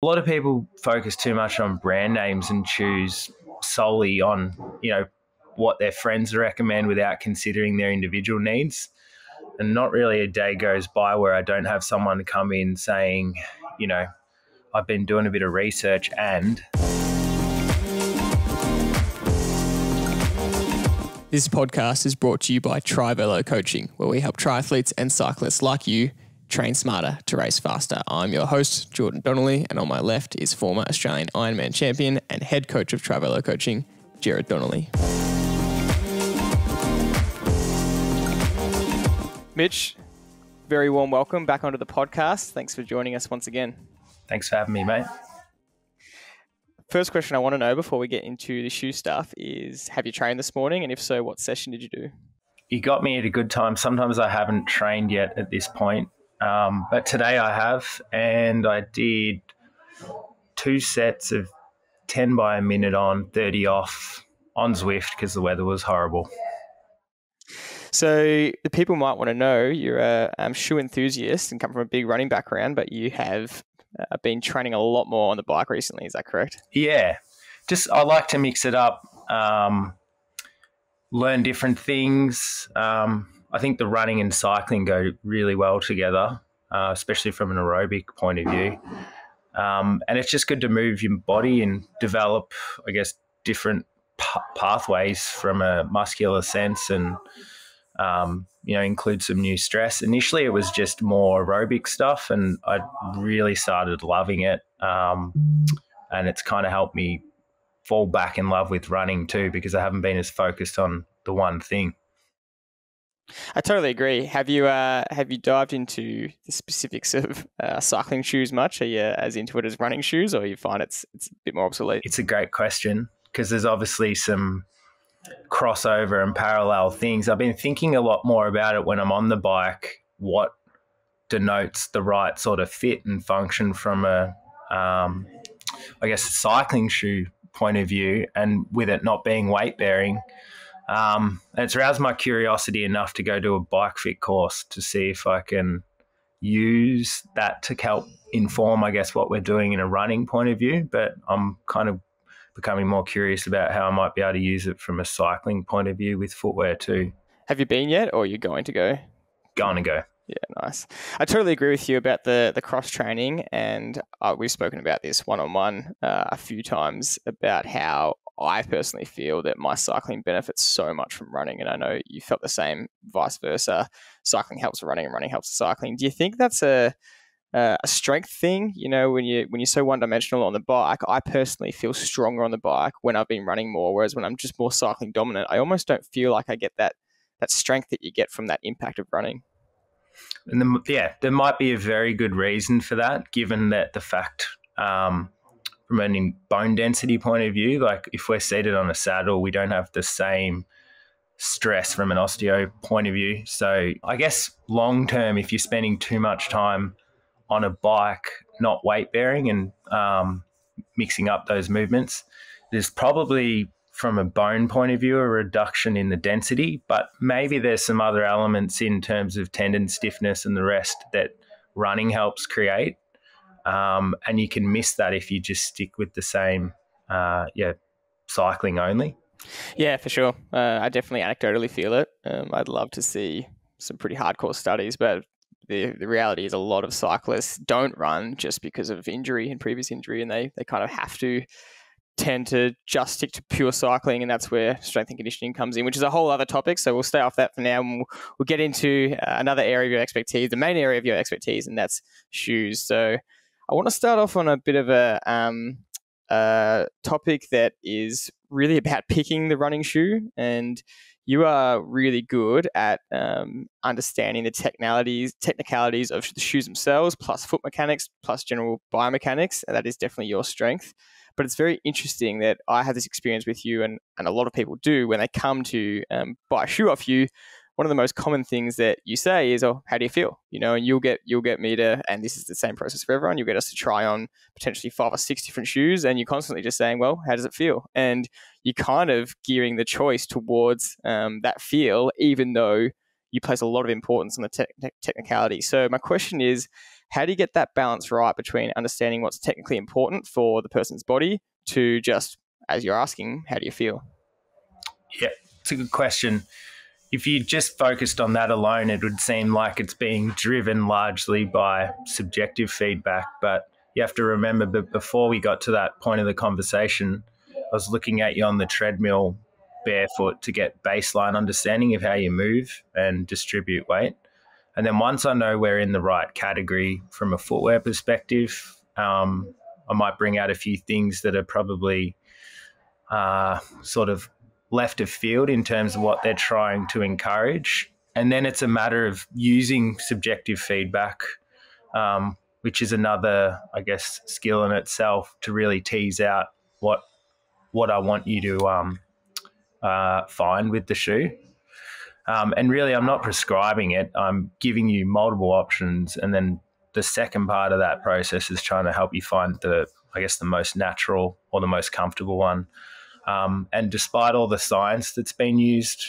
A lot of people focus too much on brand names and choose solely on, what their friends recommend without considering their individual needs. And not really a day goes by where I don't have someone come in saying, I've been doing a bit of research and... This podcast is brought to you by Trivelo Coaching, where we help triathletes and cyclists like you train smarter to race faster. I'm your host, Jordan Donnelly, and on my left is former Australian Ironman Champion and head coach of Trivelo Coaching, Gerard Donnelly. Mitch, very warm welcome back onto the podcast. Thanks for joining us once again. Thanks for having me, mate. First question I want to know before we get into the shoe stuff is, have you trained this morning? And if so, what session did you do? You got me at a good time. Sometimes I haven't trained yet at this point, but today I have, and I did 2 sets of 10 by a minute on, 30 off on Zwift because the weather was horrible. So the people might want to know you're a shoe enthusiast and come from a big running background, but you have been training a lot more on the bike recently. Is that correct? Yeah. I like to mix it up, learn different things. I think the running and cycling go really well together, especially from an aerobic point of view. And it's just good to move your body and develop, I guess, different pathways from a muscular sense and, include some new stress. Initially, it was just more aerobic stuff, and I really started loving it. And it's kind of helped me fall back in love with running too, because I haven't been as focused on the one thing. I totally agree. Have you dived into the specifics of cycling shoes much? Are you as into it as running shoes, or you find it's a bit more obsolete? It's a great question because there's obviously some crossover and parallel things. I've been thinking a lot more about it when I'm on the bike, what denotes the right sort of fit and function from a cycling shoe point of view, and with it not being weight bearing. And it's aroused my curiosity enough to go to a bike fit course to see if I can use that to help inform, I guess, what we're doing in a running point of view. But I'm kind of becoming more curious about how I might be able to use it from a cycling point of view with footwear too. Have you been yet, or are you going to go? Going to go. Yeah, nice. I totally agree with you about the cross training, and we've spoken about this one-on-one a few times about how I personally feel that my cycling benefits so much from running, and I know you felt the same, vice versa. Cycling helps running and running helps cycling. Do you think that's a strength thing? When you're so one-dimensional on the bike, I personally feel stronger on the bike when I've been running more, whereas when I'm just more cycling dominant, I almost don't feel like I get that strength that you get from that impact of running. And there might be a very good reason for that, given that the fact from a bone density point of view, like if we're seated on a saddle, we don't have the same stress from an osteo point of view. So I guess long term, if you're spending too much time on a bike, not weight bearing and mixing up those movements, there's probably, from a bone point of view, a reduction in the density, but maybe there's some other elements in terms of tendon stiffness and the rest that running helps create. And you can miss that if you just stick with the same, cycling only. Yeah, for sure. I definitely anecdotally feel it. I'd love to see some pretty hardcore studies, but the reality is a lot of cyclists don't run just because of injury and previous injury, and they kind of have to tend to just stick to pure cycling, and that's where strength and conditioning comes in, which is a whole other topic. So we'll stay off that for now, and we'll get into another area of your expertise, the main area of your expertise, and that's shoes. So I want to start off on a bit of a topic that is really about picking the running shoe, and you are really good at understanding the technicalities of the shoes themselves, plus foot mechanics, plus general biomechanics, and that is definitely your strength. But it's very interesting that I have this experience with you, and a lot of people do when they come to buy a shoe off you. One of the most common things that you say is, "Oh, how do you feel?" And you'll get me to, and this is the same process for everyone. You'll get us to try on potentially 5 or 6 different shoes, and you're constantly just saying, "Well, how does it feel?" And you're kind of gearing the choice towards that feel, even though you place a lot of importance on the technicality. So my question is, How do you get that balance right between understanding what's technically important for the person's body to just, as you're asking, how do you feel? Yeah, it's a good question. If you just focused on that alone, it would seem like it's being driven largely by subjective feedback. But you have to remember that before we got to that point of the conversation, I was looking at you on the treadmill barefoot to get baseline understanding of how you move and distribute weight. And then once I know we're in the right category from a footwear perspective, I might bring out a few things that are probably sort of left of field in terms of what they're trying to encourage. And then it's a matter of using subjective feedback, which is another, I guess, skill in itself to really tease out what I want you to find with the shoe. And really, I'm not prescribing it. I'm giving you multiple options. And then the second part of that process is trying to help you find the most natural or the most comfortable one. And despite all the science that's been used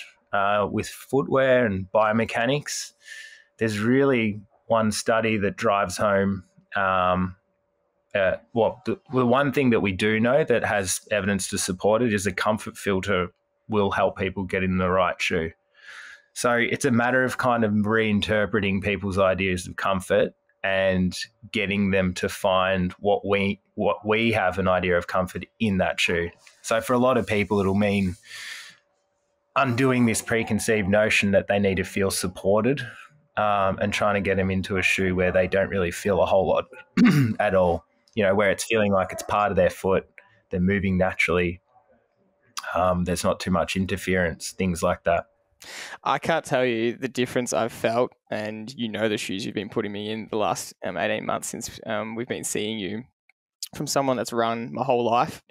with footwear and biomechanics, there's really one study that drives home the one thing that we do know that has evidence to support it is a comfort filter will help people get in the right shoe. So it's a matter of kind of reinterpreting people's ideas of comfort and getting them to find what we have an idea of comfort in that shoe. So for a lot of people, it'll mean undoing this preconceived notion that they need to feel supported and trying to get them into a shoe where they don't really feel a whole lot at all, where it's feeling like it's part of their foot, they're moving naturally, there's not too much interference, things like that. I can't tell you the difference I've felt, and the shoes you've been putting me in the last 18 months since we've been seeing you, from someone that's run my whole life,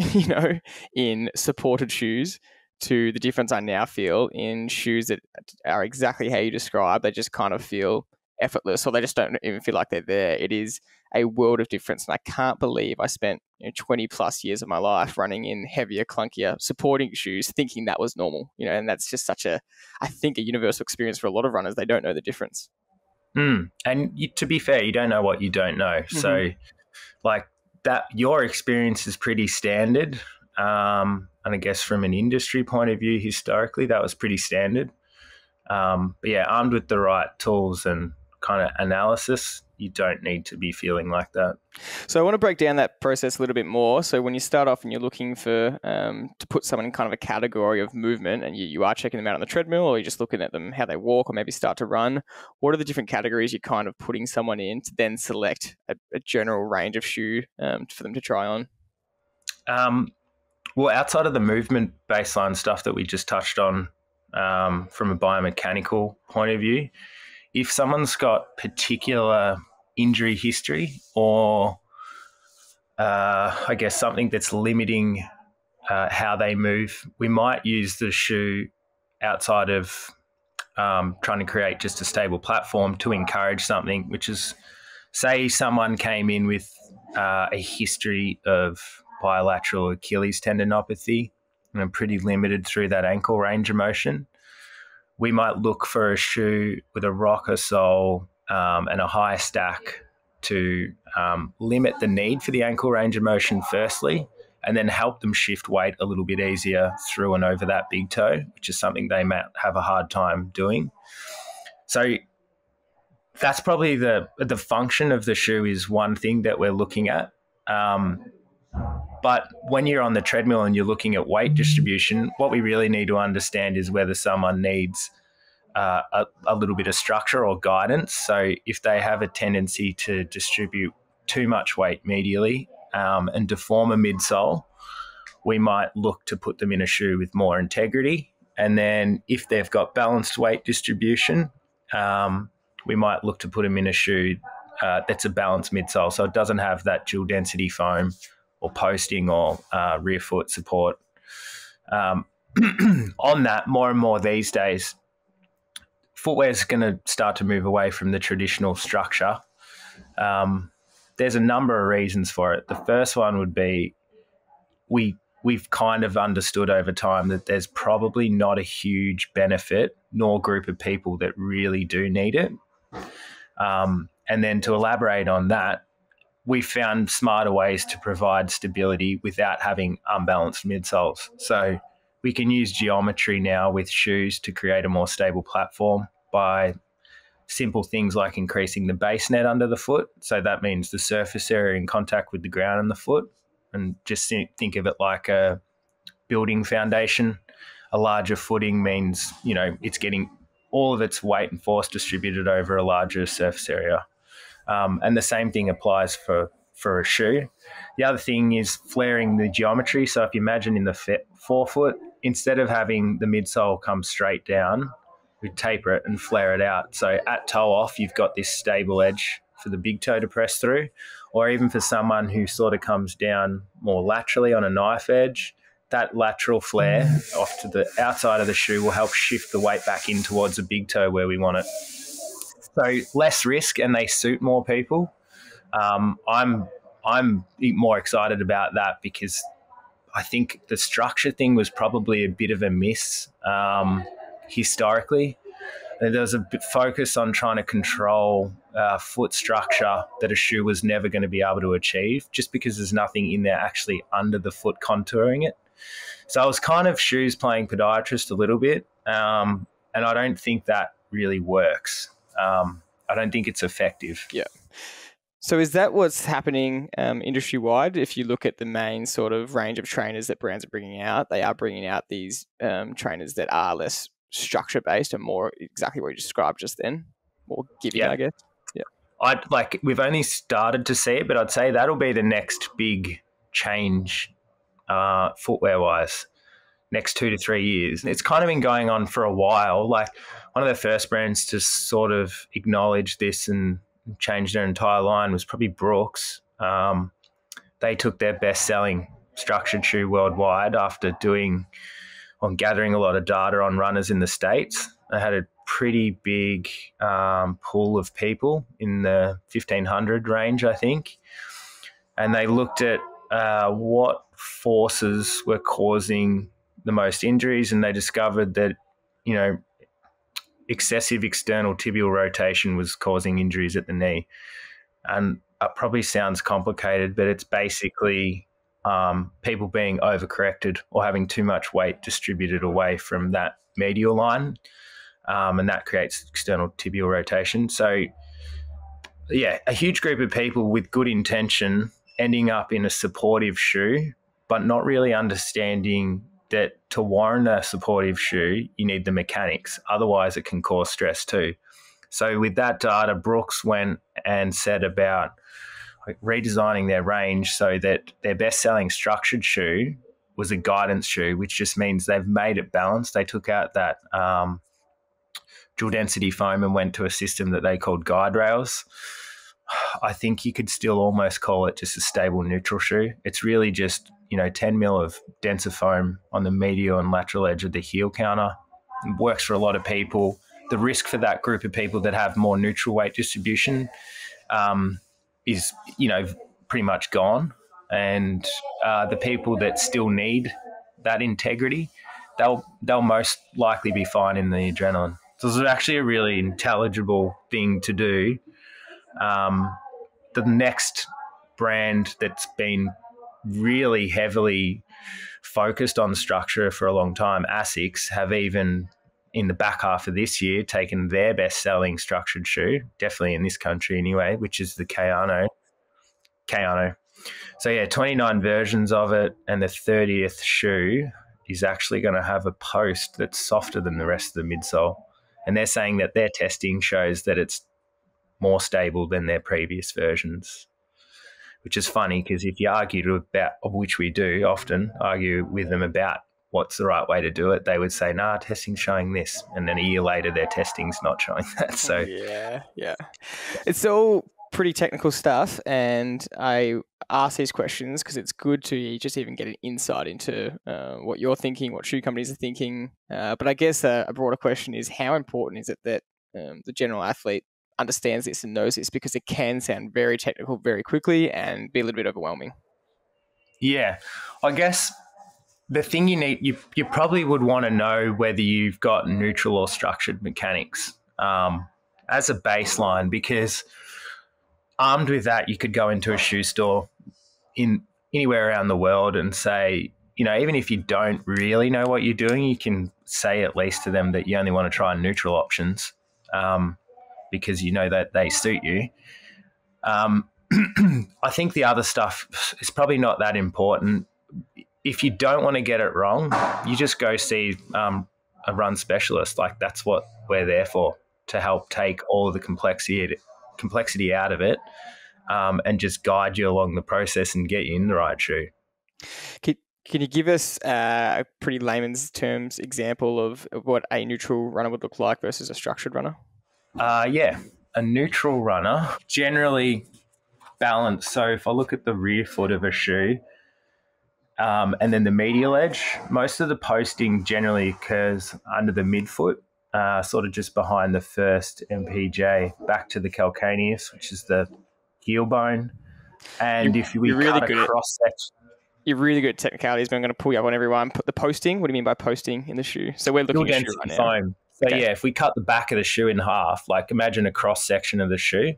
in supported shoes, to the difference I now feel in shoes that are exactly how you describe. They just kind of feel effortless, or they just don't even feel like they're there. It is a world of difference, and I can't believe I spent 20 plus years of my life running in heavier, clunkier supporting shoes thinking that was normal, and that's just I think a universal experience for a lot of runners. They don't know the difference. And to be fair, you don't know what you don't know. Mm-hmm. So like that, your experience is pretty standard. And I guess from an industry point of view, historically, that was pretty standard. But yeah, armed with the right tools and kind of analysis, you don't need to be feeling like that. So I want to break down that process a little bit more. So when you start off and you're looking for to put someone in kind of a category of movement, and you are checking them out on the treadmill, or you're just looking at them how they walk, or maybe start to run, what are the different categories you're kind of putting someone in to then select a general range of shoe for them to try on? Well, outside of the movement baseline stuff that we just touched on from a biomechanical point of view, if someone's got particular injury history or I guess something that's limiting how they move, we might use the shoe outside of trying to create just a stable platform to encourage something, which is, say someone came in with a history of bilateral Achilles tendinopathy and pretty limited through that ankle range of motion. We might look for a shoe with a rocker sole and a high stack to limit the need for the ankle range of motion firstly, and then help them shift weight a little bit easier through and over that big toe, which is something they might have a hard time doing. So that's probably the function of the shoe is one thing that we're looking at. But when you're on the treadmill and you're looking at weight distribution, what we really need to understand is whether someone needs a little bit of structure or guidance. So if they have a tendency to distribute too much weight medially and deform a midsole, we might look to put them in a shoe with more integrity. And then if they've got balanced weight distribution, we might look to put them in a shoe that's a balanced midsole. So it doesn't have that dual density foam or posting or rear foot support. On that, more and more these days, footwear is going to start to move away from the traditional structure. There's a number of reasons for it. The first one would be we've kind of understood over time that there's probably not a huge benefit nor group of people that really do need it. And then to elaborate on that, we found smarter ways to provide stability without having unbalanced midsoles. So we can use geometry now with shoes to create a more stable platform by simple things like increasing the base net under the foot. So that means the surface area in contact with the ground and the foot. And just think of it like a building foundation. A larger footing means, it's getting all of its weight and force distributed over a larger surface area. And the same thing applies for a shoe. The other thing is flaring the geometry. So if you imagine in the forefoot, instead of having the midsole come straight down, we taper it and flare it out. So at toe off, you've got this stable edge for the big toe to press through, or even for someone who sort of comes down more laterally on a knife edge, that lateral flare off to the outside of the shoe will help shift the weight back in towards the big toe where we want it. So less risk, and they suit more people. I'm more excited about that because I think the structure thing was probably a bit of a miss historically. There was a bit focus on trying to control foot structure that a shoe was never going to be able to achieve, just because there's nothing in there actually under the foot contouring it. So I was kind of shoes playing podiatrist a little bit, and I don't think that really works. I don't think it's effective. Yeah. So is that what's happening industry-wide? If you look at the main sort of range of trainers that brands are bringing out, they are bringing out these trainers that are less structure-based and more exactly what you described just then, more giving, I guess. Yeah. We've only started to see it, but I'd say that'll be the next big change footwear-wise, next 2 to 3 years. It's kind of been going on for a while. Like one of the first brands to sort of acknowledge this and changed their entire line was probably Brooks. They took their best-selling structured shoe worldwide after gathering a lot of data on runners in the States. They had a pretty big pool of people in the 1,500 range, I think. And they looked at what forces were causing the most injuries, and they discovered that, excessive external tibial rotation was causing injuries at the knee. And it probably sounds complicated, but it's basically people being overcorrected or having too much weight distributed away from that medial line, and that creates external tibial rotation. So, a huge group of people with good intention ending up in a supportive shoe, but not really understanding that to warrant a supportive shoe, you need the mechanics. Otherwise, it can cause stress too. So with that data, Brooks went and said about redesigning their range so that their best-selling structured shoe was a guidance shoe, which just means they've made it balanced. They took out that dual density foam and went to a system that they called guide rails. I think you could still almost call it just a stable neutral shoe. It's really just 10 mil of denser foam on the medial and lateral edge of the heel counter. It works for a lot of people. The risk for that group of people that have more neutral weight distribution is, pretty much gone. And the people that still need that integrity, they'll most likely be fine in the adrenaline. So it's actually a really intelligible thing to do. The next brand that's been really heavily focused on structure for a long time, ASICS, have even in the back half of this year taken their best-selling structured shoe, definitely in this country anyway, which is the Kayano. So 29 versions of it, and the 30th shoe is actually going to have a post that's softer than the rest of the midsole. And they're saying that their testing shows that it's more stable than their previous versions, which is funny because if you argue about, of which we do often, argue with them about what's the right way to do it, they would say, testing's showing this. And then a year later, their testing's not showing that. So yeah. It's all pretty technical stuff. And I ask these questions because it's good to just even get an insight into what you're thinking, what shoe companies are thinking. But I guess a broader question is, how important is it that the general athlete understands this and knows this, because it can sound very technical very quickly and be a little bit overwhelming. Yeah, I guess the thing you need, you probably would want to know whether you've got neutral or structured mechanics as a baseline, because armed with that, you could go into a shoe store in anywhere around the world and say, even if you don't really know what you're doing, you can say at least to them that you only want to try neutral options because you know that they suit you. I think the other stuff is probably not that important. If you don't want to get it wrong, you just go see a run specialist. Like, that's what we're there for, to help take all of the complexity out of it and just guide you along the process and get you in the right shoe. Can you give us a pretty layman's terms example of what a neutral runner would look like versus a structured runner? Yeah. A neutral runner generally balanced. So if I look at the rear foot of a shoe and then the medial edge, most of the posting generally occurs under the midfoot, sort of just behind the first MPJ, back to the calcaneus, which is the heel bone. And if we cut a cross-section... You're really good at technicalities, but I'm going to pull you up on everyone. Put the posting. What do you mean by posting in the shoe? So we're looking at the shoe right now. Foam. So yeah, if we cut the back of the shoe in half, like imagine a cross-section of the shoe,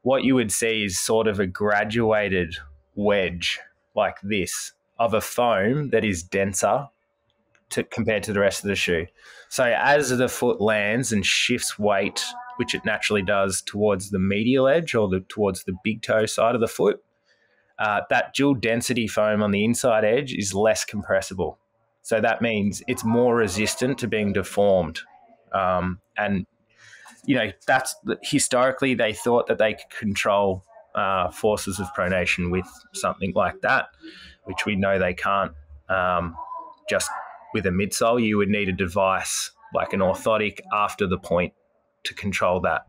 what you would see is sort of a graduated wedge like this of a foam that is denser compared to the rest of the shoe. So as the foot lands and shifts weight, which it naturally does, towards the medial edge or towards the big toe side of the foot, that dual density foam on the inside edge is less compressible. So that means it's more resistant to being deformed. And, that's historically they thought that they could control forces of pronation with something like that, which we know they can't. Just with a midsole, you would need a device like an orthotic after the point to control that,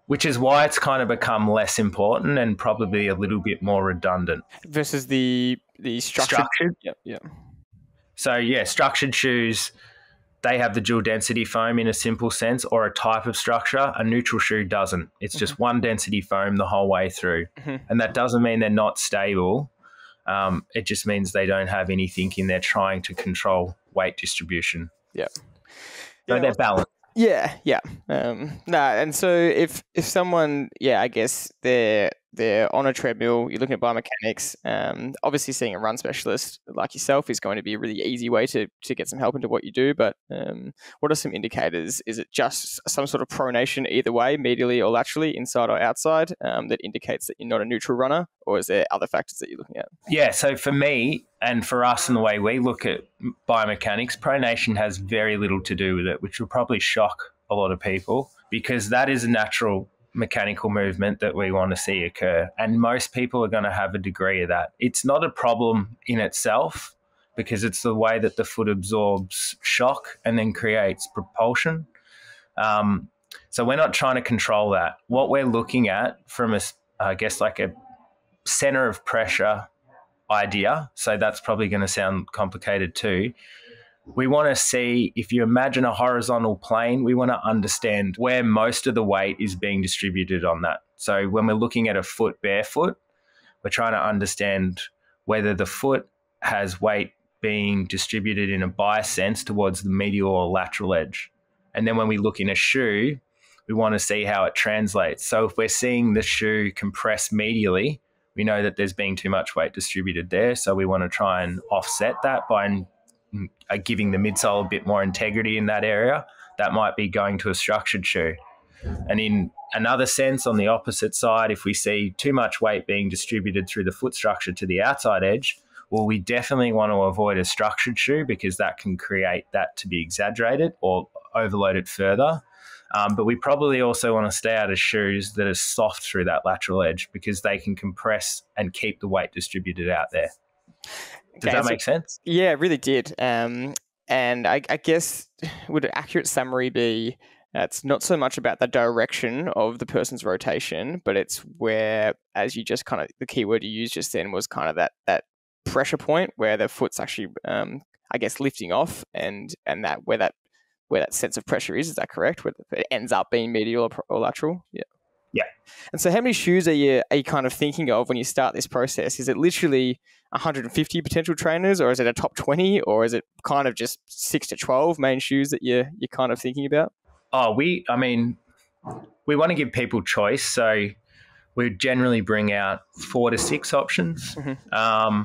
which is why it's kind of become less important and probably a little bit more redundant. Versus the structured? Yep. So, yeah, structured shoes, they have the dual density foam in a simple sense, or a type of structure. A neutral shoe doesn't. It's just one density foam the whole way through. And that doesn't mean they're not stable. It just means they don't have any thinking. They're trying to control weight distribution. Yep. So they're balanced. Yeah. And so if someone, I guess they're on a treadmill, you're looking at biomechanics, obviously seeing a run specialist like yourself is going to be a really easy way to get some help into what you do. But what are some indicators? Is it just some sort of pronation either way, medially or laterally, inside or outside, that indicates that you're not a neutral runner? Or is there other factors that you're looking at? Yeah, so for me and for us and the way we look at biomechanics, pronation has very little to do with it, which will probably shock a lot of people, because that is a natural mechanical movement that we want to see occur. And most people are going to have a degree of that. It's not a problem in itself because it's the way that the foot absorbs shock and then creates propulsion. So we're not trying to control that. What we're looking at from like a center of pressure idea, so that's probably going to sound complicated too. We want to see, if you imagine a horizontal plane, we want to understand where most of the weight is being distributed on that. So when we're looking at a foot barefoot, we're trying to understand whether the foot has weight being distributed in a bias sense towards the medial or lateral edge. And then when we look in a shoe, we want to see how it translates. So if we're seeing the shoe compress medially, we know that there's being too much weight distributed there. So we want to try and offset that by giving the midsole a bit more integrity in that area. That might be going to a structured shoe. And in another sense, on the opposite side, if we see too much weight being distributed through the foot structure to the outside edge, well, we definitely want to avoid a structured shoe because that can create that to be exaggerated or overloaded further. But we probably also want to stay out of shoes that are soft through that lateral edge because they can compress and keep the weight distributed out there. Does that make sense? Yeah, it really did. And I guess would an accurate summary be it's not so much about the direction of the person's rotation, but it's where, as you just kind of, the key word you used just then was kind of that pressure point where the foot's actually, I guess, lifting off and that where that sense of pressure is that correct? Where it ends up being medial or lateral? Yeah. Yeah. And so how many shoes are you kind of thinking of when you start this process? Is it literally 150 potential trainers, or is it a top 20, or is it kind of just 6 to 12 main shoes that you're kind of thinking about? We want to give people choice. So we generally bring out 4 to 6 options. Mm-hmm.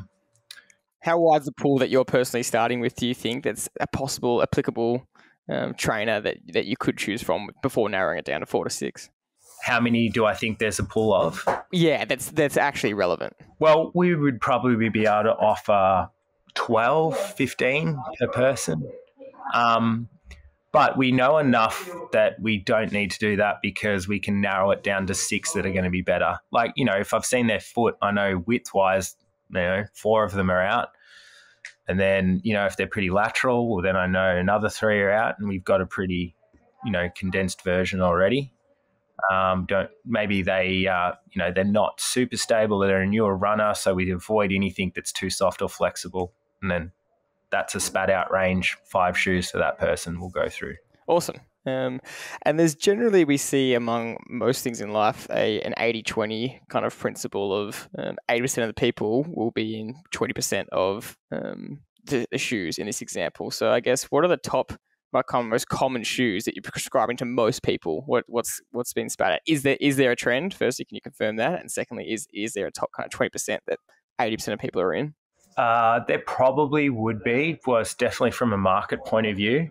How wide's the pool that you're personally starting with, do you think, that's a possible applicable trainer that you could choose from before narrowing it down to 4 to 6? How many do I think there's a pool of? Yeah, that's actually relevant. Well, we would probably be able to offer 12, 15 per person. But we know enough that we don't need to do that because we can narrow it down to 6 that are going to be better. Like, if I've seen their foot, I know width-wise, 4 of them are out. And then, if they're pretty lateral, well, then I know another 3 are out, and we've got a pretty, condensed version already. Maybe they, they're not super stable. They're a newer runner, so we avoid anything that's too soft or flexible. And then that's a spat out range, 5 shoes for that person will go through. Awesome. And there's generally, we see among most things in life, an 80-20 kind of principle of 80% of the people will be in 20% of the shoes in this example. So I guess, what are the most common shoes that you're prescribing to most people? What's been spat at? Is there a trend? Firstly, can you confirm that? And secondly, is there a top kind of 20% that 80% of people are in? There probably would be. Well, it's definitely from a market point of view.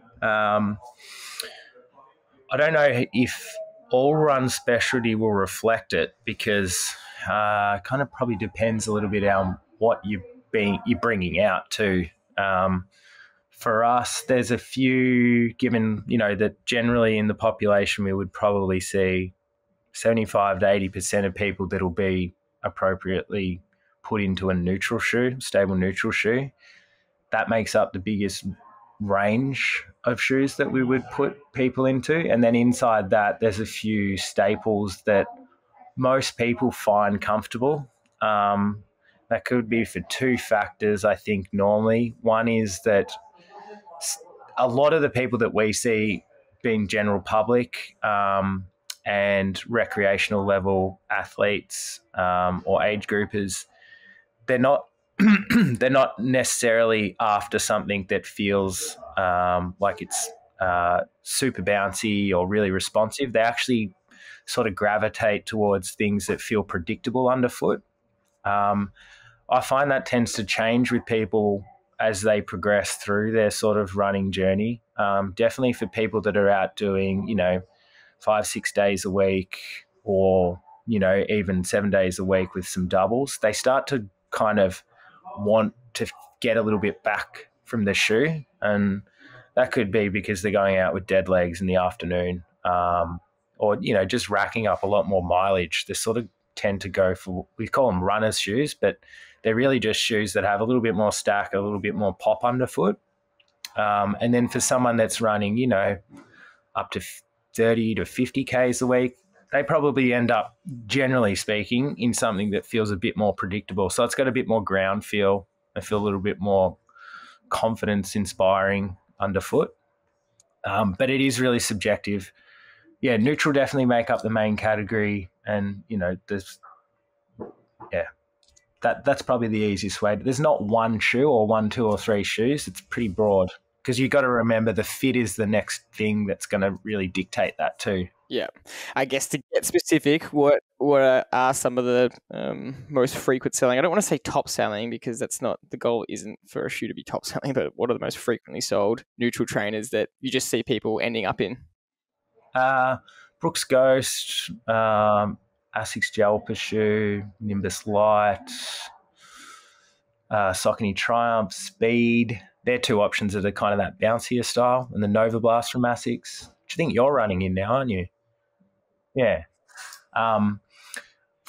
I don't know if all run specialty will reflect it because kind of probably depends a little bit on what you're bringing out too. For us, there's a few, given, that generally in the population we would probably see 75 to 80% of people that'll be appropriately put into a neutral shoe, stable neutral shoe. That makes up the biggest range of shoes that we would put people into. And then inside that, there's a few staples that most people find comfortable. That could be for 2 factors, I think, normally. One is that a lot of the people that we see being general public and recreational level athletes or age groupers, they're not necessarily after something that feels like it's super bouncy or really responsive. They actually sort of gravitate towards things that feel predictable underfoot. I find that tends to change with people as they progress through their sort of running journey. Definitely for people that are out doing, 5-6 days a week or, even 7 days a week with some doubles, they start to kind of want to get a little bit back from the shoe. And that could be because they're going out with dead legs in the afternoon or, just racking up a lot more mileage. They sort of tend to go for, we call them runner's shoes, but they're really just shoes that have a little bit more stack, a little bit more pop underfoot. And then for someone that's running, up to 30 to 50 Ks a week, they probably end up, generally speaking, in something that feels a bit more predictable. So it's got a bit more ground feel. I feel a little bit more confidence inspiring underfoot. But it is really subjective. Yeah, neutral definitely make up the main category. And, that's probably the easiest way. There's not one shoe or 1, 2, or 3 shoes. It's pretty broad because you've got to remember the fit is the next thing that's going to really dictate that too. Yeah. I guess to get specific, what are some of the most frequent selling? I don't want to say top selling because that's not, the goal isn't for a shoe to be top selling, but what are the most frequently sold neutral trainers that you just see people ending up in? Brooks Ghost, Asics Jalpa shoe, Nimbus Light, Saucony Triumph, Speed. They're 2 options that are kind of that bouncier style. And the Nova Blast from Asics, which I think you're running in now, aren't you? Yeah. From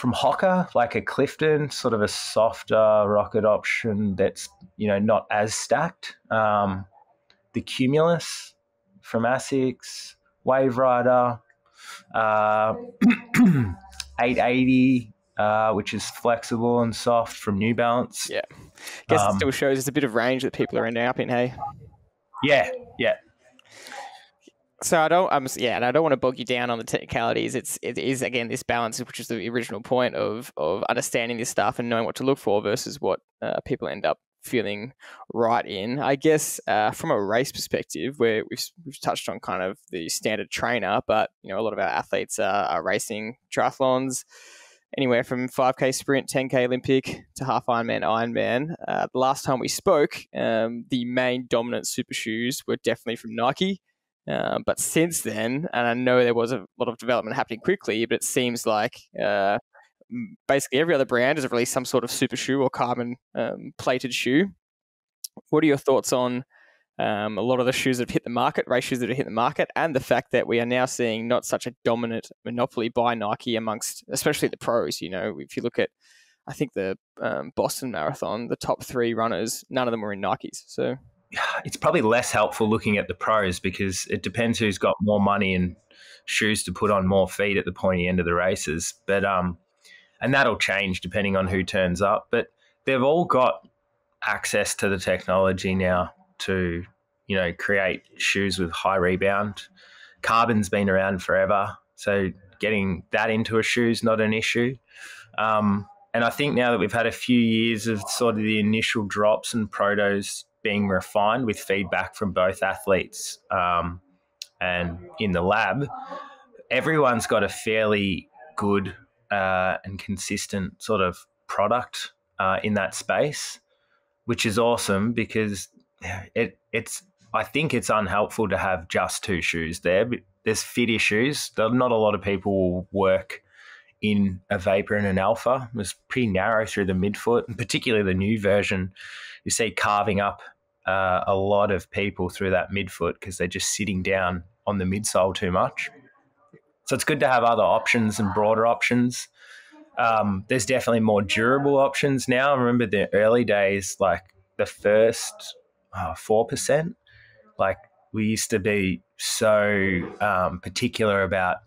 Hoka, like a Clifton, sort of a softer rocket option that's, not as stacked. The Cumulus from Asics, Wave Rider, 880, which is flexible and soft from New Balance. Yeah. Guess it still shows there's a bit of range that people are ending up in, hey? Yeah. So I don't want to bog you down on the technicalities. It is again this balance, which is the original point of understanding this stuff and knowing what to look for versus what people end up feeling right in. I guess from a race perspective, where we've touched on kind of the standard trainer, but a lot of our athletes are racing triathlons. anywhere from 5K sprint, 10K Olympic to half Ironman. The last time we spoke, the main dominant super shoes were definitely from Nike. But since then, and I know there was a lot of development happening quickly, but it seems like basically every other brand has released some sort of super shoe or carbon plated shoe. What are your thoughts on a lot of the shoes that have hit the market, race shoes that have hit the market, and the fact that we are now seeing not such a dominant monopoly by Nike amongst, especially the pros? You know, if you look at, I think the Boston Marathon, the top 3 runners, none of them were in Nikes. So it's probably less helpful looking at the pros because it depends who's got more money and shoes to put on more feet at the pointy end of the races. But and that'll change depending on who turns up. But they've all got access to the technology now to, you know, create shoes with high rebound. Carbon's been around forever, so getting that into a shoe is not an issue. And I think now that we've had a few years of sort of the initial drops and protos being refined with feedback from both athletes and in the lab, everyone's got a fairly good and consistent sort of product in that space, which is awesome because it's I think it's unhelpful to have just 2 shoes there. But there's fit issues. Not a lot of people will work in a Vapor and an Alpha. It was pretty narrow through the midfoot, and particularly the new version, you see carving up a lot of people through that midfoot because they're just sitting down on the midsole too much. So it's good to have other options and broader options. There's definitely more durable options now. I remember the early days, like the first 4%, like we used to be so particular about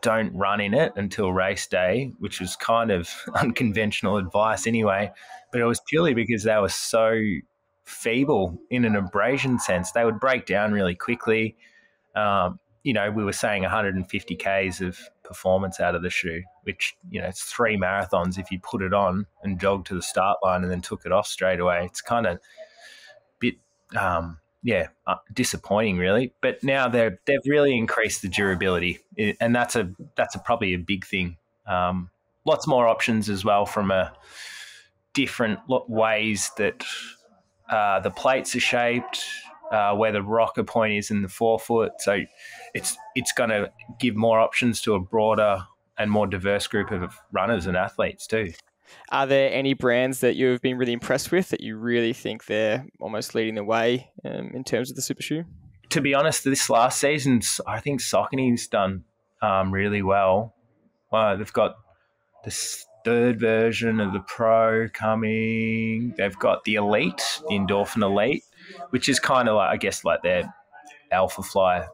don't run in it until race day, which was kind of unconventional advice anyway. But it was purely because they were so feeble in an abrasion sense. They would break down really quickly. You know, we were saying 150 Ks of performance out of the shoe, which, you know, it's 3 marathons if you put it on and jogged to the start line and then took it off straight away. It's kind of a bit, disappointing really. But now they've really increased the durability, and that's probably a big thing. Lots more options as well from a different ways that the plates are shaped, where the rocker point is in the forefoot. So it's going to give more options to a broader and more diverse group of runners and athletes too. Are there any brands that you've been really impressed with that you really think they're almost leading the way in terms of the super shoe? To be honest, this last season, I think Saucony's done really well. They've got this 3rd version of the Pro coming. They've got the Elite, the Endorphin Elite, which is kind of like, I guess, like their Alpha Fly.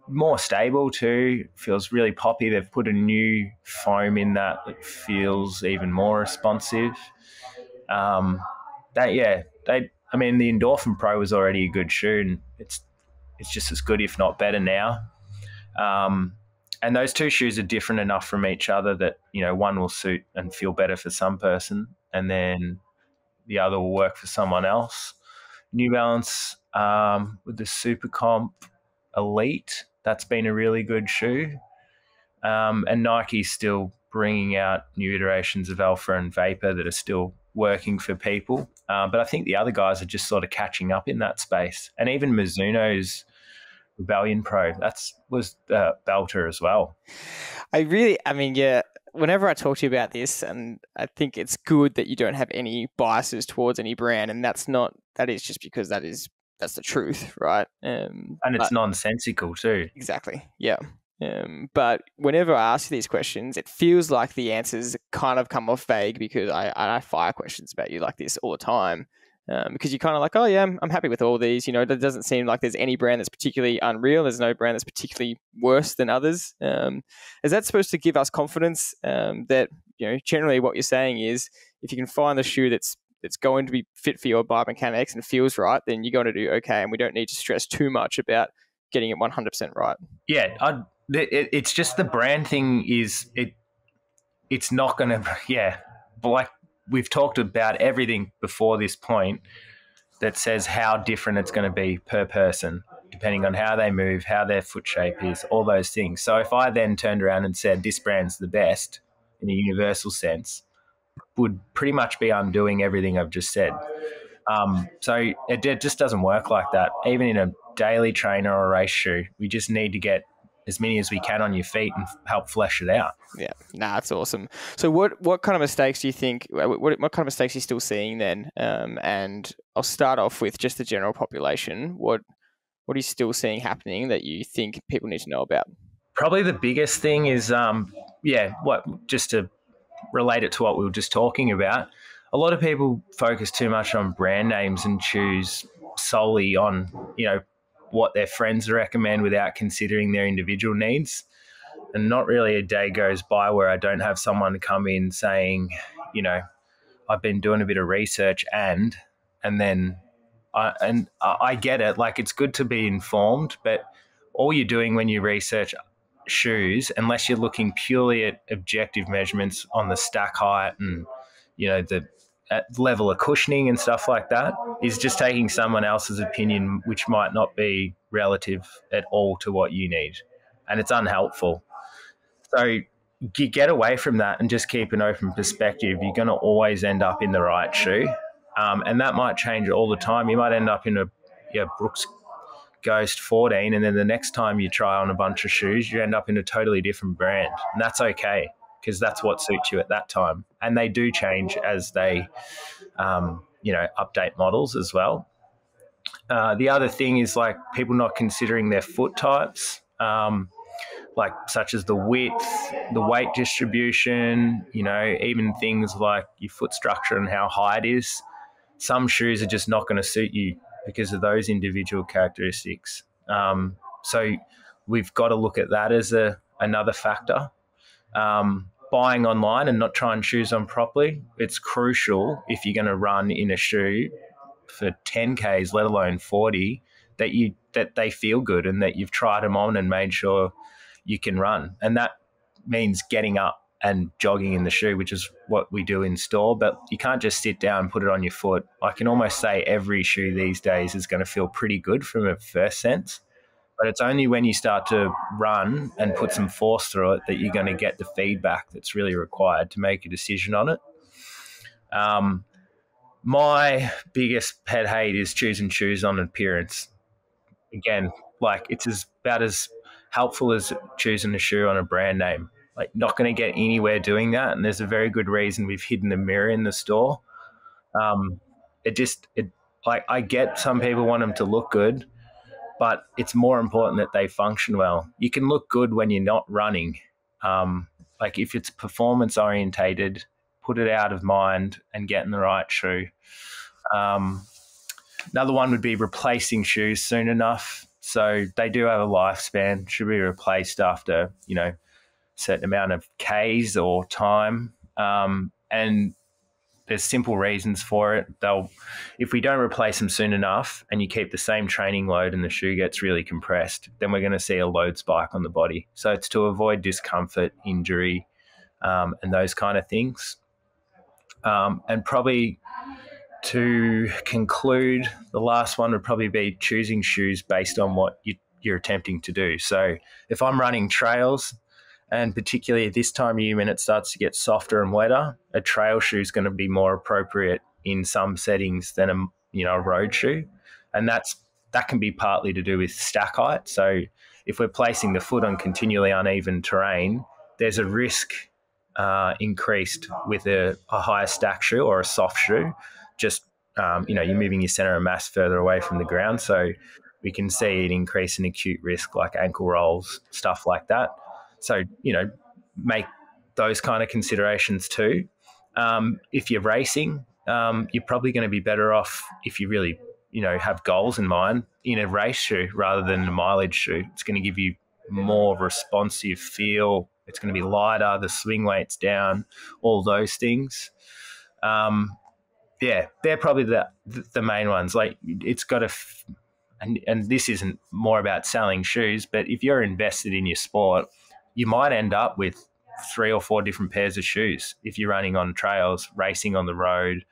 More stable too, feels really poppy. They've put a new foam in that feels even more responsive. The Endorphin Pro was already a good shoe, and it's just as good, if not better now. And those 2 shoes are different enough from each other that, you know, one will suit and feel better for some person, and then the other will work for someone else. New Balance with the Super Comp Elite, that's been a really good shoe. And Nike's still bringing out new iterations of Alpha and Vapor that are still working for people. But I think the other guys are just sort of catching up in that space. And even Mizuno's Rebellion Pro, was Belter as well. Whenever I talk to you about this, and I think it's good that you don't have any biases towards any brand, and that is just because that's the truth, right? It's nonsensical too. Exactly, yeah. But whenever I ask you these questions, it feels like the answers kind of come off vague because I fire questions about you like this all the time. Because you're kind of like, oh yeah, I'm happy with all these. You know, it doesn't seem like there's any brand that's particularly unreal. There's no brand that's particularly worse than others. Is that supposed to give us confidence that, you know, generally what you're saying is if you can find the shoe that's going to be fit for your biomechanics and feels right, then you're going to do okay, and we don't need to stress too much about getting it 100% right. Yeah, it's just the brand thing is it's not going to, like we've talked about everything before this point that says how different it's going to be per person, depending on how they move, how their foot shape is, all those things. So if I then turned around and said this brand's the best, in a universal sense would pretty much be undoing everything I've just said. So it just doesn't work like that. Even in a daily trainer or a race shoe, we just need to get as many as we can on your feet and help flesh it out. Yeah, that's awesome. So what kind of mistakes do you think, what kind of mistakes are you still seeing then? And I'll start off with just the general population. What are you still seeing happening that you think people need to know about? Probably the biggest thing is, just to relate it to what we were just talking about, a lot of people focus too much on brand names and choose solely on, what their friends recommend without considering their individual needs. And not really a day goes by where I don't have someone come in saying, I've been doing a bit of research and then I get it. Like, it's good to be informed, but all you're doing when you research shoes, unless you're looking purely at objective measurements on the stack height and, the level of cushioning and stuff like that, is just taking someone else's opinion, which might not be relative at all to what you need. And it's unhelpful. So you get away from that and just keep an open perspective. You're going to always end up in the right shoe. And that might change all the time. You might end up in a Brooks Ghost 14, and then the next time you try on a bunch of shoes, you end up in a totally different brand. And that's okay, because that's what suits you at that time. And they do change as they, update models as well. The other thing is, like, people not considering their foot types, such as the width, the weight distribution, even things like your foot structure and how high it is. Some shoes are just not going to suit you because of those individual characteristics. So we've got to look at that as another factor. Buying online and not trying shoes on properly, it's crucial if you're going to run in a shoe for 10Ks, let alone 40, that they feel good and that you've tried them on and made sure you can run. And that means getting up and jogging in the shoe, which is what we do in store. But you can't just sit down and put it on your foot. I can almost say every shoe these days is going to feel pretty good from a first sense. But it's only when you start to run and put some force through it that you're going to get the feedback that's really required to make a decision on it. My biggest pet hate is choosing shoes on appearance. Again, it's about as helpful as choosing a shoe on a brand name. Not going to get anywhere doing that, and there's a very good reason we've hidden the mirror in the store. I get some people want them to look good, but it's more important that they function well. You can look good when you're not running. If it's performance orientated, put it out of mind and get in the right shoe. Another one would be replacing shoes soon enough. So they do have a lifespan, should be replaced after, certain amount of Ks or time. And there's simple reasons for it. If we don't replace them soon enough and you keep the same training load and the shoe gets really compressed, then we're going to see a load spike on the body. So it's to avoid discomfort, injury, and those kind of things. And probably to conclude, the last one would probably be choosing shoes based on what you're attempting to do. So if I'm running trails, and particularly this time of year when it starts to get softer and wetter, a trail shoe is going to be more appropriate in some settings than a road shoe. And that can be partly to do with stack height. So if we're placing the foot on continually uneven terrain, there's a risk increased with a higher stack shoe or a soft shoe. Just, you're moving your center of mass further away from the ground. So we can see an increase in acute risk like ankle rolls, stuff like that. So, make those kind of considerations too. If you're racing, you're probably going to be better off if you really, have goals in mind in a race shoe rather than a mileage shoe. It's going to give you more responsive feel. It's going to be lighter, the swing weight's down, all those things. They're probably the main ones. It's got to... And this isn't more about selling shoes, but if you're invested in your sport, you might end up with 3 or 4 different pairs of shoes if you're running on trails, racing on the road,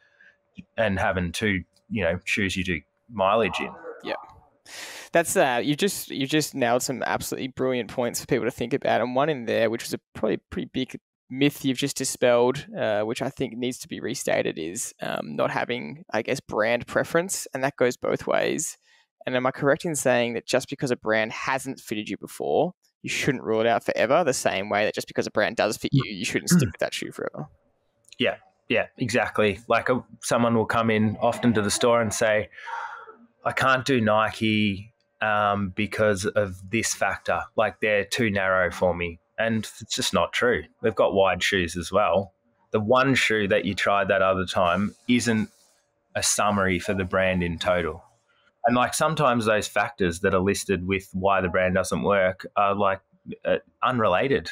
and having 2, shoes you do mileage in. Yeah. That's you just nailed some absolutely brilliant points for people to think about, and one in there, which was a probably pretty big myth you've just dispelled, which I think needs to be restated, is not having, I guess, brand preference, and that goes both ways. And am I correct in saying that just because a brand hasn't fitted you before, you shouldn't rule it out forever, the same way that just because a brand does fit you, you shouldn't stick with that shoe forever? Yeah, exactly. Like someone will come in often to the store and say, I can't do Nike because of this factor. Like they're too narrow for me. And it's just not true. They've got wide shoes as well. The one shoe that you tried that other time isn't a summary for the brand in total. And like sometimes those factors that are listed with why the brand doesn't work are like unrelated.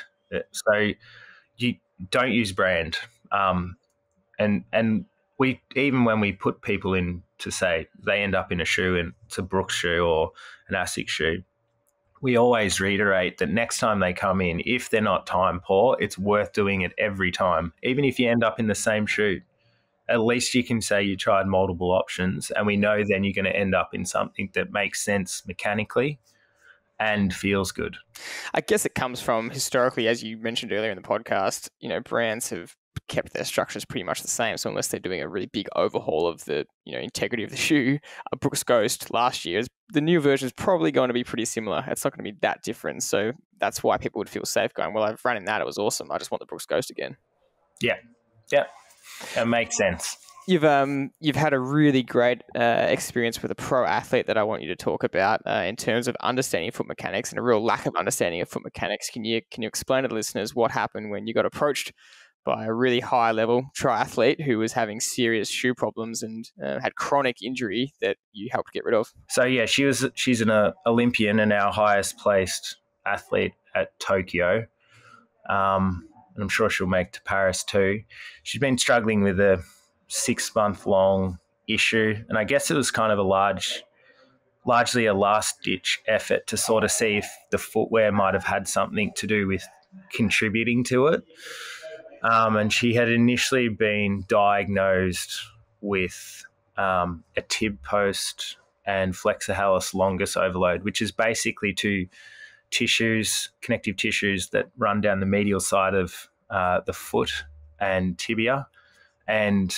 So you don't use brand. And we, even when we put people in to say they end up in a shoe and it's a Brooks shoe or an Asics shoe, we always reiterate that next time they come in, if they're not time poor, it's worth doing it every time. Even if you end up in the same shoe, at least you can say you tried multiple options, and we know then you're going to end up in something that makes sense mechanically and feels good. I guess it comes from historically, as you mentioned earlier in the podcast, brands have kept their structures pretty much the same. So unless they're doing a really big overhaul of the integrity of the shoe, a Brooks Ghost last year, the new version is probably going to be pretty similar. It's not going to be that different. So that's why people would feel safe going, well, I've run in that. It was awesome. I just want the Brooks Ghost again. Yeah. It makes sense. You've had a really great experience with a pro athlete that I want you to talk about in terms of understanding foot mechanics and a real lack of understanding of foot mechanics. Can you explain to the listeners what happened when you got approached by a really high level triathlete who was having serious shoe problems and had chronic injury that you helped get rid of? So yeah, she's an Olympian and our highest placed athlete at Tokyo. And I'm sure she'll make to Paris too. She's been struggling with a 6-month-long issue, and I guess it was kind of largely a last-ditch effort to sort of see if the footwear might have had something to do with contributing to it. And she had initially been diagnosed with a tib post and flexor longus overload, which is basically two tissues, connective tissues that run down the medial side of the foot and tibia, and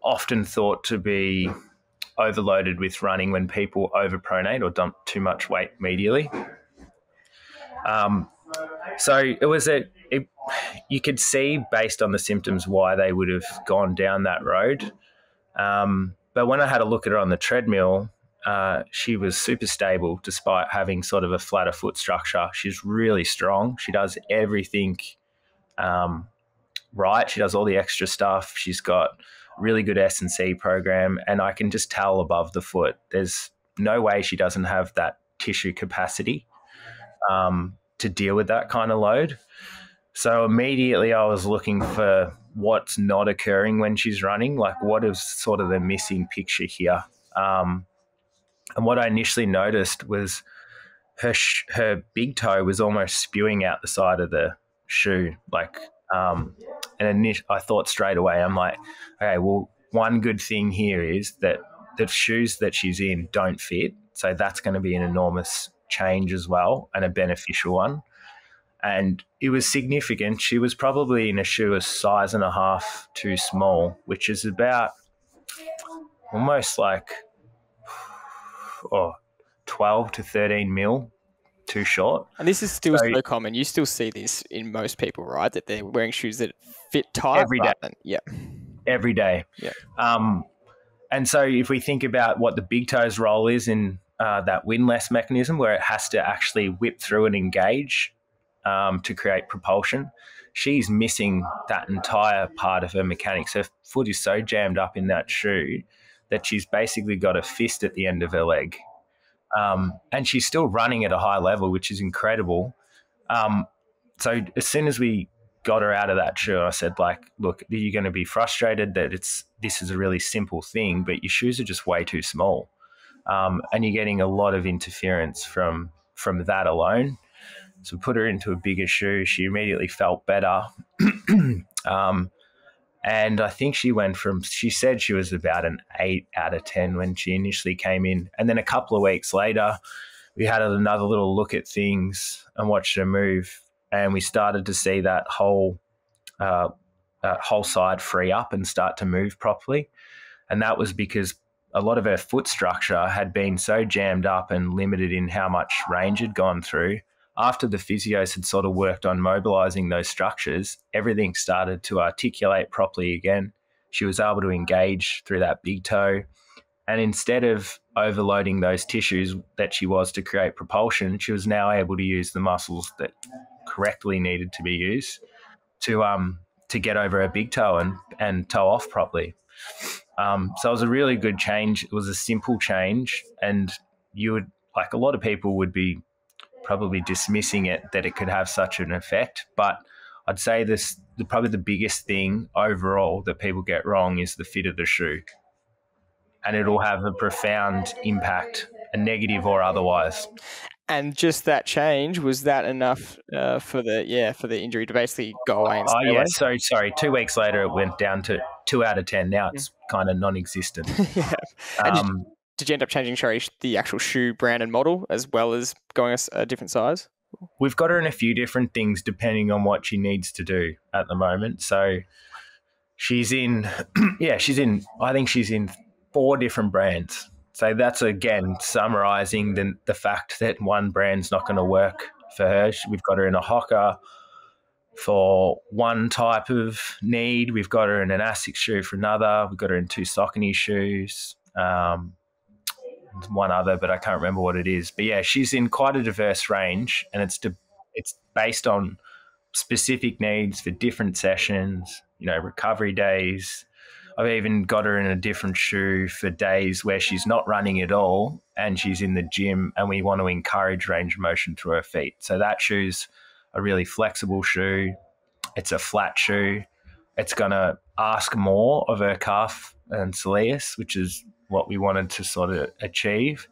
often thought to be overloaded with running when people overpronate or dump too much weight medially. So it was you could see based on the symptoms why they would have gone down that road. But when I had a look at her on the treadmill, she was super stable despite having sort of a flatter foot structure. She's really strong. She does everything right. She does all the extra stuff. She's got really good S&C program, and I can just tell above the foot, there's no way she doesn't have that tissue capacity to deal with that kind of load. So immediately I was looking for what's not occurring when she's running, like what is sort of the missing picture here. And what I initially noticed was her big toe was almost spewing out the side of the shoe. I thought straight away, I'm like, okay, well, one good thing here is that the shoes that she's in don't fit. So that's going to be an enormous change as well, and a beneficial one. And it was significant. She was probably in a shoe a size and a half too small, which is about almost like 12 to 13 mil too short. And this is still so common. You still see this in most people, right? That they're wearing shoes that fit tight every day. Every day. Yeah. And so if we think about what the big toe's role is in that windlass mechanism, where it has to actually whip through and engage to create propulsion, she's missing that entire part of her mechanics. Her foot is so jammed up in that shoe that she's basically got a fist at the end of her leg. And she's still running at a high level, which is incredible. So as soon as we got her out of that shoe, I said, look, you're going to be frustrated that this is a really simple thing, but your shoes are just way too small. And you're getting a lot of interference from that alone. So we put her into a bigger shoe. She immediately felt better. And I think she said she was about an 8 out of 10 when she initially came in. And then a couple of weeks later, we had another little look at things and watched her move. And we started to see that whole whole side free up and start to move properly. And that was because a lot of her foot structure had been so jammed up and limited in how much range had gone through. After the physios had sort of worked on mobilizing those structures, everything started to articulate properly again. She was able to engage through that big toe. And instead of overloading those tissues that she was to create propulsion, she was now able to use the muscles that correctly needed to be used to get over her big toe and toe off properly. So it was a really good change. It was a simple change, and you would, like, a lot of people would be probably dismissing it that it could have such an effect. But I'd say probably the biggest thing overall that people get wrong is the fit of the shoe, and it'll have a profound impact, a negative or otherwise. And just that change, was that enough for the injury to basically go away and stay away? So sorry. 2 weeks later, it went down to 2 out of 10. Now it's kind of non-existent. Yeah. Did you end up changing, the actual shoe brand and model as well as going a different size? We've got her in a few different things depending on what she needs to do at the moment. So she's in, I think she's in 4 different brands. So that's, again, summarising the fact that one brand's not going to work for her. We've got her in a Hoka for one type of need. We've got her in an ASICS shoe for another. We've got her in 2 Saucony shoes. One other, but I can't remember what it is. But yeah, she's in quite a diverse range, and it's based on specific needs for different sessions, recovery days. I've even got her in a different shoe for days where she's not running at all and she's in the gym, and we want to encourage range of motion through her feet. So that shoe's a really flexible shoe. It's a flat shoe. It's going to ask more of her calf and soleus, which is what we wanted to sort of achieve.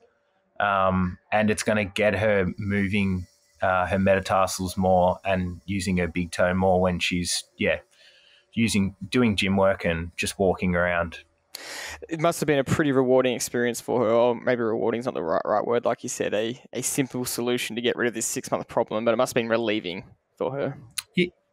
And it's going to get her moving her metatarsals more and using her big toe more when she's, doing gym work and just walking around. It must have been a pretty rewarding experience for her, or maybe rewarding is not the right word. Like you said, a simple solution to get rid of this 6-month problem, but it must have been relieving for her.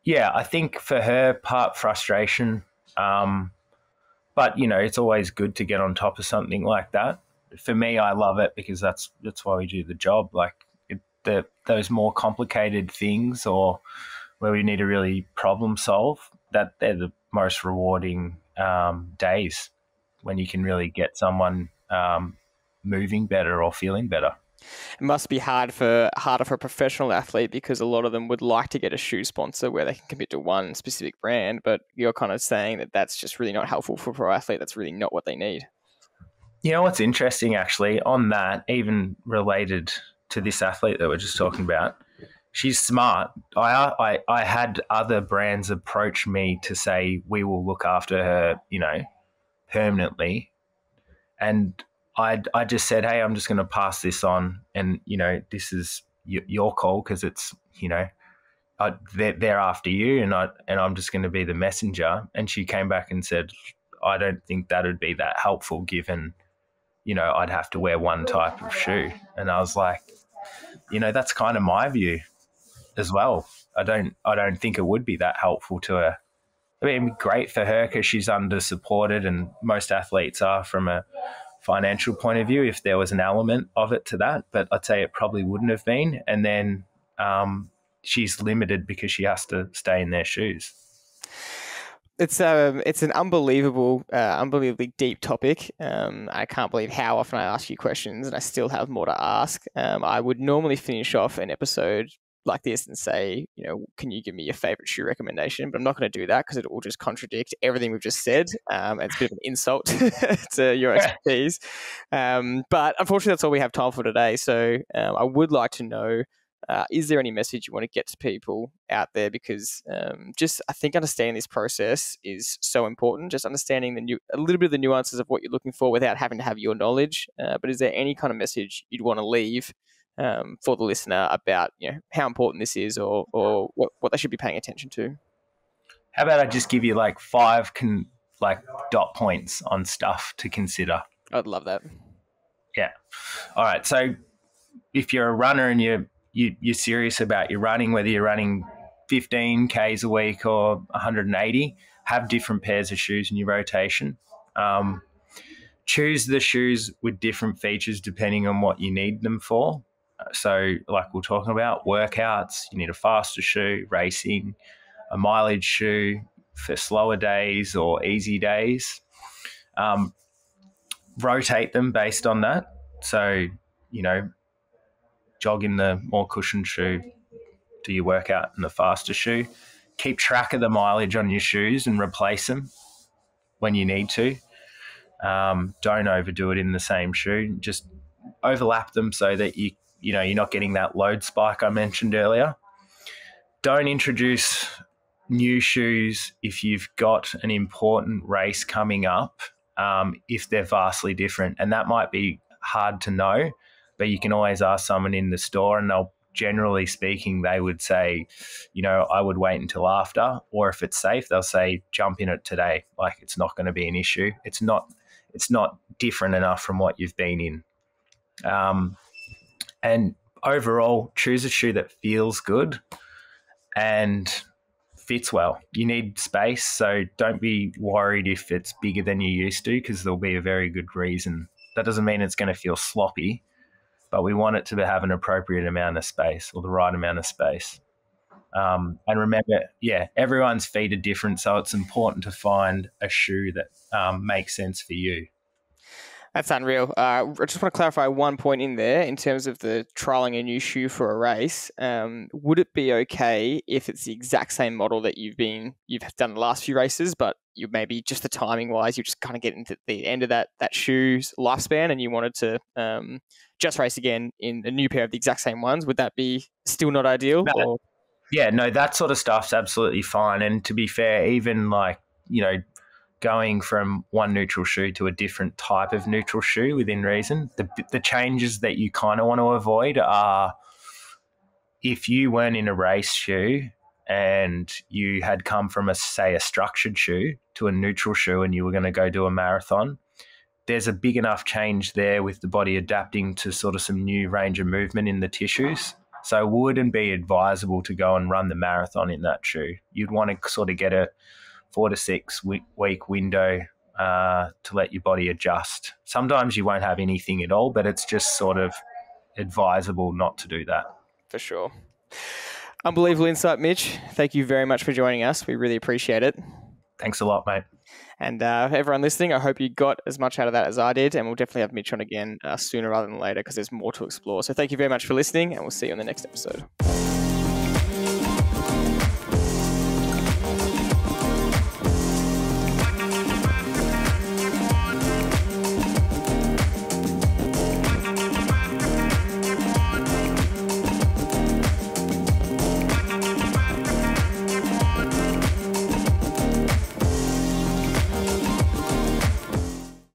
Yeah, I think for her, part frustration, but it's always good to get on top of something like that. For me, I love it because that's why we do the job. Like those more complicated things, or where we need to really problem solve, that they're the most rewarding days when you can really get someone moving better or feeling better. It must be harder for a professional athlete, because a lot of them would like to get a shoe sponsor where they can commit to one specific brand, but you're kind of saying that that's just really not helpful for a pro athlete. That's really not what they need. You know what's interesting, actually, on that, even related to this athlete that we're just talking about, she's smart. I had other brands approach me to say, we will look after her, permanently. And I just said, hey, I'm just going to pass this on, and, this is your call, because it's, they're after you, and I'm just going to be the messenger. And she came back and said, I don't think that would be that helpful, given, I'd have to wear one type of shoe. And I was like, that's kind of my view as well. I don't think it would be that helpful to her. I mean, it'd be great for her because she's under supported, and most athletes are from a financial point of view, if there was an element of it to that, but I'd say it probably wouldn't have been. And then she's limited because she has to stay in their shoes. It's an unbelievably deep topic. I can't believe how often I ask you questions and I still have more to ask. I would normally finish off an episode like this and say, can you give me your favorite shoe recommendation? But I'm not going to do that because it will just contradict everything we've just said. It's a bit of an insult to your expertise. But unfortunately, that's all we have time for today. So I would like to know, is there any message you want to get to people out there? Because I think understanding this process is so important. Just understanding a little bit of the nuances of what you're looking for without having to have your knowledge. But is there any kind of message you'd want to leave for the listener about how important this is, or what they should be paying attention to? How about I just give you like 5 dot points on stuff to consider? I'd love that. Yeah. All right. So if you're a runner and you're serious about your running, whether you're running 15 Ks a week or 180, have different pairs of shoes in your rotation. Choose the shoes with different features depending on what you need them for. So like we're talking about workouts, you need a faster shoe, racing, a mileage shoe for slower days or easy days. Rotate them based on that. So, jog in the more cushioned shoe, do your workout in the faster shoe. Keep track of the mileage on your shoes and replace them when you need to. Don't overdo it in the same shoe. Just overlap them so that you're not getting that load spike I mentioned earlier. Don't introduce new shoes if you've got an important race coming up, if they're vastly different. And that might be hard to know, but you can always ask someone in the store and they'll, generally speaking, they would say, I would wait until after, or if it's safe, they'll say, jump in it today. Like, it's not going to be an issue. It's not different enough from what you've been in. And overall, choose a shoe that feels good and fits well. You need space, so don't be worried if it's bigger than you used to, because there'll be a very good reason. That doesn't mean it's going to feel sloppy, but we want it to have an appropriate amount of space, or the right amount of space. And remember, everyone's feet are different, so it's important to find a shoe that makes sense for you. That's unreal. I just want to clarify one point in there in terms of the trialing a new shoe for a race. Would it be okay if it's the exact same model that you've done the last few races, but you maybe just the timing wise, you just kind of get into the end of that shoe's lifespan and you wanted to just race again in a new pair of the exact same ones? Would that be still not ideal? No, that sort of stuff's absolutely fine. And to be fair, even going from one neutral shoe to a different type of neutral shoe within reason, the changes that you kind of want to avoid are, if you weren't in a race shoe and you had come from a structured shoe to a neutral shoe and you were going to go do a marathon, there's a big enough change there with the body adapting to sort of some new range of movement in the tissues. So it wouldn't be advisable to go and run the marathon in that shoe. You'd want to sort of get a 4 to 6 week window to let your body adjust. Sometimes you won't have anything at all, but it's just sort of advisable not to do that. For sure. Unbelievable insight, Mitch. Thank you very much for joining us. We really appreciate it. Thanks a lot, mate. And everyone listening, I hope you got as much out of that as I did, and we'll definitely have Mitch on again sooner rather than later because there's more to explore. So thank you very much for listening, and we'll see you on the next episode.